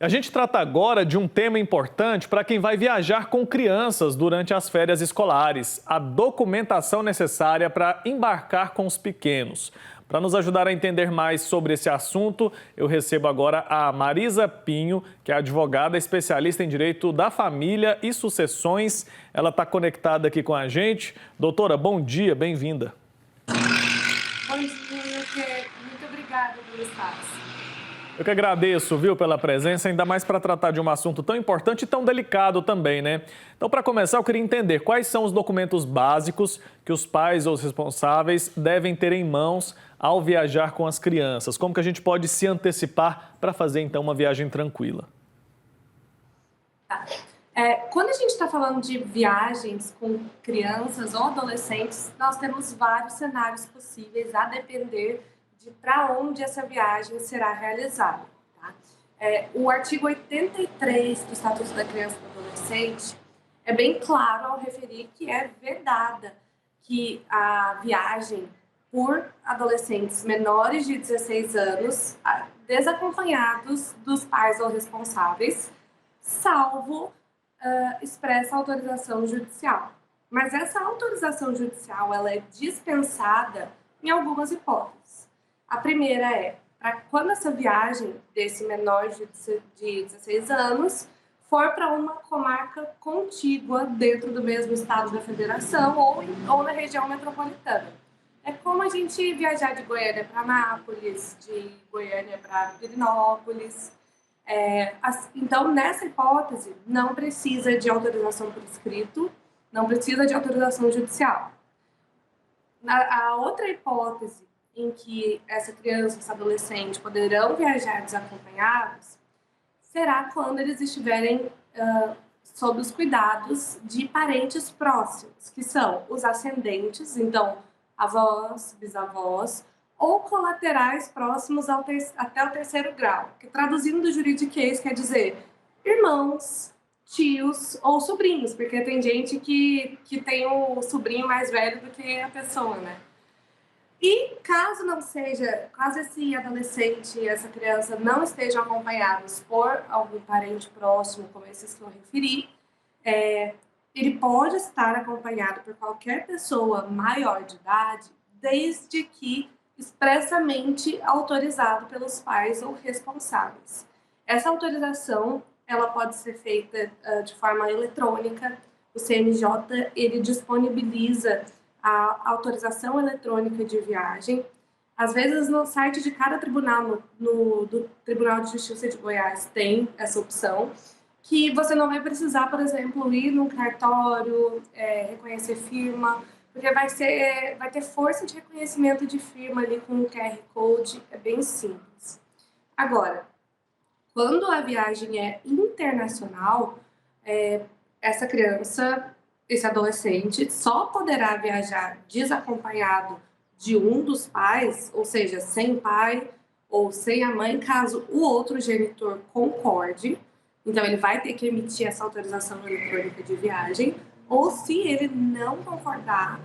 A gente trata agora de um tema importante para quem vai viajar com crianças durante as férias escolares: a documentação necessária para embarcar com os pequenos. Para nos ajudar a entender mais sobre esse assunto, eu recebo agora a Marisa Pinho, que é advogada especialista em direito da família e sucessões. Ela está conectada aqui com a gente. Doutora, bom dia, bem-vinda. Bom dia, Kê. Muito obrigada pelo espaço. Eu que agradeço, viu, pela presença, ainda mais para tratar de um assunto tão importante e tão delicado também, né? Então, para começar, eu queria entender quais são os documentos básicos que os pais ou os responsáveis devem ter em mãos ao viajar com as crianças. Como que a gente pode se antecipar para fazer, então, uma viagem tranquila? Tá. Quando a gente está falando de viagens com crianças ou adolescentes, nós temos vários cenários possíveis a depender de para onde essa viagem será realizada. Tá? O artigo 83 do Estatuto da Criança e do Adolescente é bem claro ao referir que é vedada que a viagem por adolescentes menores de 16 anos, desacompanhados dos pais ou responsáveis, salvo expressa autorização judicial. Mas essa autorização judicial ela é dispensada em algumas hipóteses. A primeira é para quando essa viagem desse menor de 16 anos for para uma comarca contígua dentro do mesmo estado da federação ou na região metropolitana. É como a gente viajar de Goiânia para Anápolis, de Goiânia para Pirenópolis. Então, nessa hipótese, não precisa de autorização por escrito, não precisa de autorização judicial. A outra hipótese em que essa criança, esse adolescente poderão viajar desacompanhados será quando eles estiverem sob os cuidados de parentes próximos, que são os ascendentes, então avós, bisavós, ou colaterais próximos até o terceiro grau, que traduzindo do juridiquês quer dizer irmãos, tios ou sobrinhos, porque tem gente que tem o sobrinho mais velho do que a pessoa, né? E caso esse adolescente, essa criança não estejam acompanhados por algum parente próximo, como esses que eu referi, ele pode estar acompanhado por qualquer pessoa maior de idade, desde que expressamente autorizado pelos pais ou responsáveis. Essa autorização ela pode ser feita de forma eletrônica. O CNJ ele disponibiliza a autorização eletrônica de viagem. Às vezes, no site de cada tribunal, do Tribunal de Justiça de Goiás, tem essa opção, que você não vai precisar, por exemplo, ir num cartório, reconhecer firma, porque vai ter força de reconhecimento de firma ali com o QR Code, é bem simples. Agora, quando a viagem é internacional, essa criança, esse adolescente, só poderá viajar desacompanhado de um dos pais, ou seja, sem pai ou sem a mãe, caso o outro genitor concorde. Então, ele vai ter que emitir essa autorização eletrônica de viagem, ou se ele não concordar,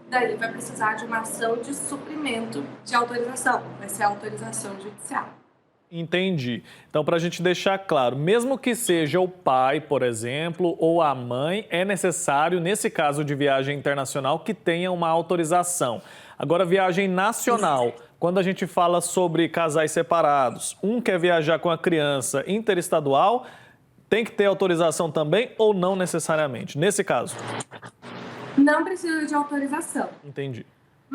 daí vai precisar de uma ação de suprimento de autorização, vai ser a autorização judicial. Entendi. Então, para a gente deixar claro, mesmo que seja o pai, por exemplo, ou a mãe, é necessário, nesse caso de viagem internacional, que tenha uma autorização. Agora, viagem nacional, quando a gente fala sobre casais separados, um quer viajar com a criança interestadual, tem que ter autorização também ou não necessariamente, nesse caso? Não precisa de autorização. Entendi.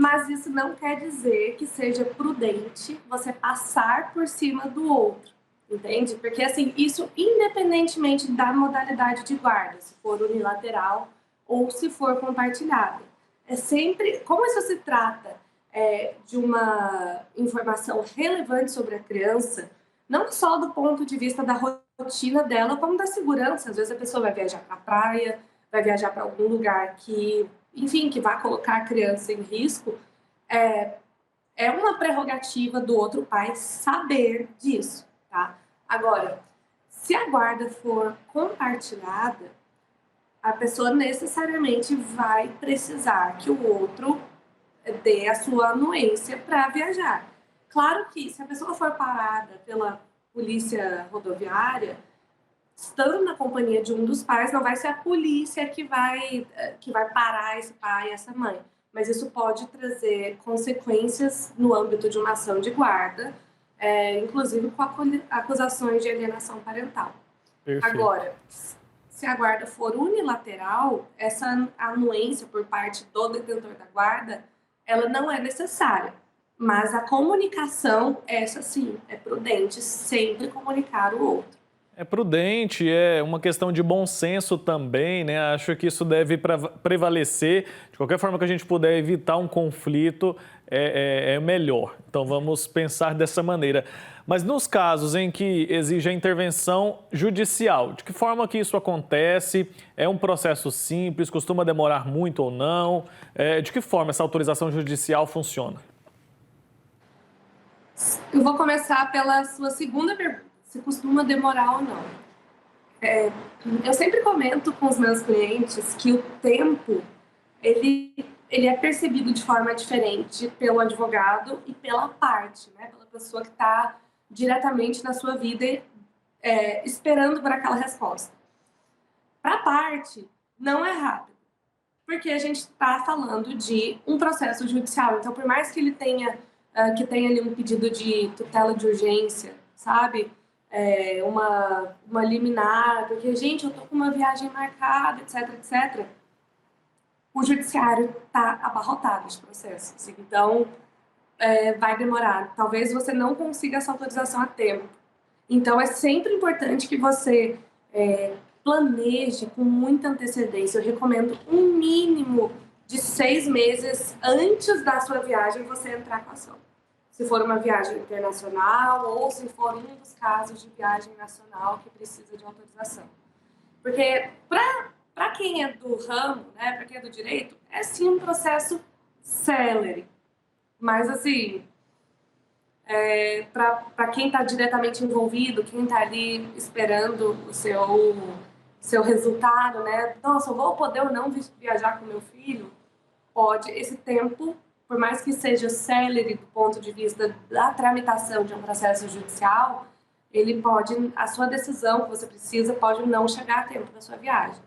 Mas isso não quer dizer que seja prudente você passar por cima do outro, entende? Porque, assim, isso independentemente da modalidade de guarda, se for unilateral ou se for compartilhada. É sempre, como isso se trata de uma informação relevante sobre a criança, não só do ponto de vista da rotina dela, como da segurança. Às vezes a pessoa vai viajar para a praia, vai viajar para algum lugar que, enfim, que vai colocar a criança em risco, é uma prerrogativa do outro pai saber disso, tá? Agora, se a guarda for compartilhada, a pessoa necessariamente vai precisar que o outro dê a sua anuência para viajar. Claro que se a pessoa for parada polícia rodoviária, estando na companhia de um dos pais, não vai ser a polícia que vai parar esse pai e essa mãe. Mas isso pode trazer consequências no âmbito de uma ação de guarda, inclusive com acusações de alienação parental. Perfeito. Agora, se a guarda for unilateral, essa anuência por parte do detentor da guarda, ela não é necessária. Mas a comunicação, essa sim, é prudente sempre comunicar o outro. É prudente, é uma questão de bom senso também, né? Acho que isso deve prevalecer. De qualquer forma que a gente puder evitar um conflito, é melhor. Então vamos pensar dessa maneira. Mas nos casos em que exige a intervenção judicial, de que forma que isso acontece? É um processo simples, costuma demorar muito ou não? De que forma essa autorização judicial funciona? Eu vou começar pela sua segunda pergunta. Se costuma demorar ou não. Eu sempre comento com os meus clientes que o tempo ele é percebido de forma diferente pelo advogado e pela parte, né? Pela pessoa que está diretamente na sua vida esperando por aquela resposta. Para a parte, não é rápido, porque a gente está falando de um processo judicial. Então, por mais que ele tenha ali um pedido de tutela de urgência, sabe? Uma liminar, porque, gente, eu tô com uma viagem marcada, etc, etc. O judiciário tá abarrotado de processos, assim, então vai demorar. Talvez você não consiga essa autorização a tempo. Então, é sempre importante que você planeje com muita antecedência. Eu recomendo um mínimo de 6 meses antes da sua viagem você entrar com a ação. Se for uma viagem internacional ou se for um dos casos de viagem nacional que precisa de autorização. Porque para quem é do ramo, né, para quem é do direito, é sim um processo célere. Mas assim, para quem está diretamente envolvido, quem está ali esperando o seu resultado, né? Nossa, eu vou poder ou não viajar com meu filho? Pode, esse tempo, por mais que seja célere do ponto de vista da tramitação de um processo judicial, a sua decisão que você precisa pode não chegar a tempo da sua viagem.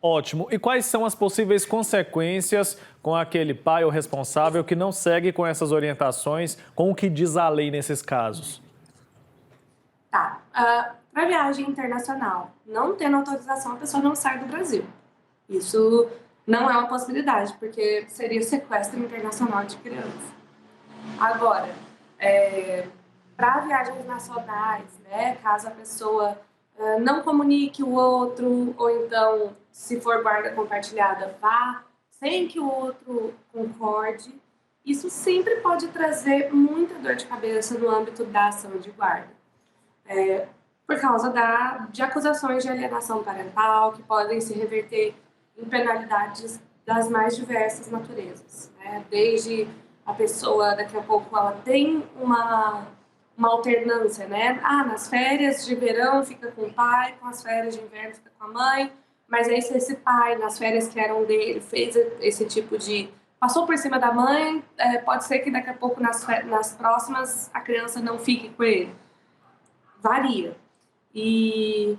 Ótimo. E quais são as possíveis consequências com aquele pai ou responsável que não segue com essas orientações, com o que diz a lei nesses casos? Tá. Para viagem internacional, não tendo autorização, a pessoa não sai do Brasil. Isso não é uma possibilidade, porque seria sequestro internacional de criança. Agora, para viagens nacionais, né, caso a pessoa não comunique o outro, ou então, se for guarda compartilhada, vá sem que o outro concorde, isso sempre pode trazer muita dor de cabeça no âmbito da ação de guarda. Por causa de acusações de alienação parental, que podem se reverter em penalidades das mais diversas naturezas, né? Desde a pessoa, daqui a pouco, ela tem uma alternância, né? Nas férias de verão fica com o pai, com as férias de inverno fica com a mãe, mas aí se esse pai, nas férias que eram dele, fez esse tipo de... passou por cima da mãe, pode ser que daqui a pouco, nas próximas, a criança não fique com ele. Varia. E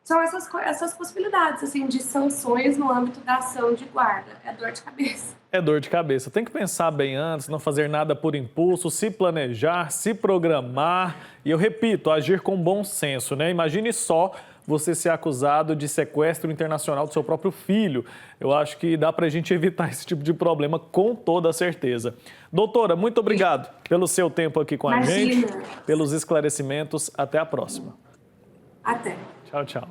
são essas possibilidades, assim, de sanções no âmbito da ação de guarda. É dor de cabeça. É dor de cabeça. Tem que pensar bem antes, não fazer nada por impulso, se planejar, se programar. E eu repito, agir com bom senso, né? Imagine só você ser acusado de sequestro internacional do seu próprio filho. Eu acho que dá pra gente evitar esse tipo de problema com toda certeza. Doutora, muito obrigado pelo seu tempo aqui com a gente, pelos esclarecimentos. Até a próxima. Até. Tchau, tchau.